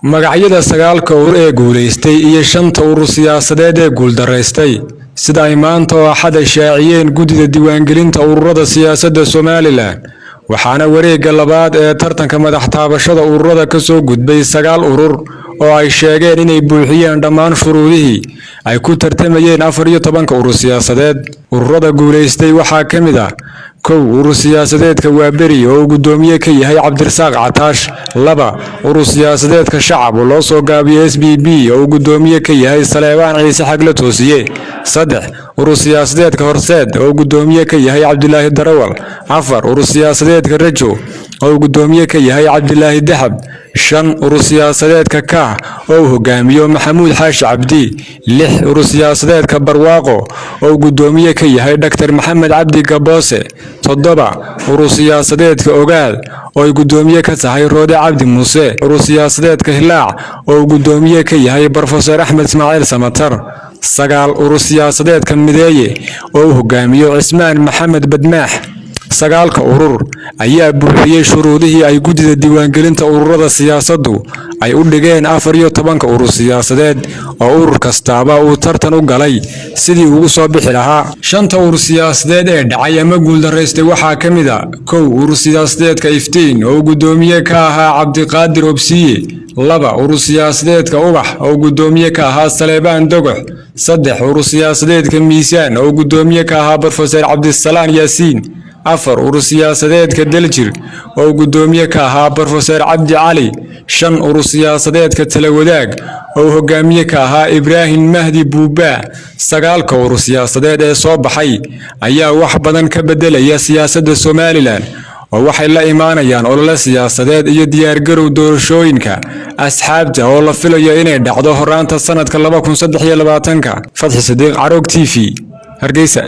magacyada sagaalka urur ee guuleystay iyo shanta urur siyaasadeed ee guuldaraystay sida ay maanta oo axad shaaciyeen guddida diiwaangelinta ururada siyaasadda Somaliland waxaana wareegga labaad ee tartanka madax taabashada ururada ka soo gudbay 9 urur oo ay sheegeen inay buuxiyeen dhammaan shuruudihii ay ku tartamayeen 14 urur siyaasadeed. ururada guuleystay waxaa ka mid ah urur siyaasadeedka Waaberi oo gudoomiye ka yahay Cabdirasaaq Cataash. 2 urur siyaasadeedka Shacab oo loo soo gaabiyay SBB oo gudoomiye ka yahay Saleebaan Ciise Xagle Toosiye. 3 urur siyaasadeedka Horseed oo gudoomiye ka yahay Cabdilaahi Darawal. 4 urur siyaasadeedka Rajo oo gudoomiye ka yahay Cabdilaahi Dahab. 5 urur siyaasadeedka Kaah oo hogaamiyo Maxamuud Xaashi Cabdi. 6 urur siyaasadeedka Barwaaqo oo gudoomiye ka yahay Dr. Maxamed Cabdi Gaboose. 7 urur siyaasadeedka Ogaal oo gudoomiye ka tahay Roode Cabdi Muuse. urur siyaasadeedka Hilaac oo gudoomiye ka yahay Professor Axmed Ismaaciil Samatar. 9 urur siyaasadeedka Mideeye oo hogaamiyo Cismaan Maxamed Badmaax. 9 urur ayaa buuxiyay shuruudihii ay guddida diiwaangelinta ururada siyaasaddu ay u dhigeen 14 urur siyaasadeed oo urur kastaaba uu tartan u galay sidii ugu soo bixi lahaa. 5 urur siyaasadeed ee dhacay ama guuldaraystay waxaa ka mid ah 1 urur siyaasadeedka Iftiin oo gudoomiye ka ahaa Cabdiqaadir Obsiye. 2 urur siyaasadeedka Ubax oo gudoomiye ka ahaa Saleebaan Dogox. 3 urur siyaasadeedka Miisaan oo gudoomiye ka ahaa Professor Cabdisalaan Yaasiin. 4 urur siyaasadeedka Daljir oo gudoomiye ka ahaa Professor Cabdi Cali. 5 urur siyaasadeedka Talawadaag oo hogaamiye ka ahaa Ibraahim Mahdi Buuba. 9 urur siyaasadeed ee soo baxay ayaa wax badan ka bedelaya siyaasadda Somaliland oo waxay la imaanayaan olole siyaasadeed iyo diyaar garow doorashooyinka asxaabta oo la filayo inay dhacdo horaanta sanadka 2023. Fadxi Sadiiq, Caroog TV, Hargeysa.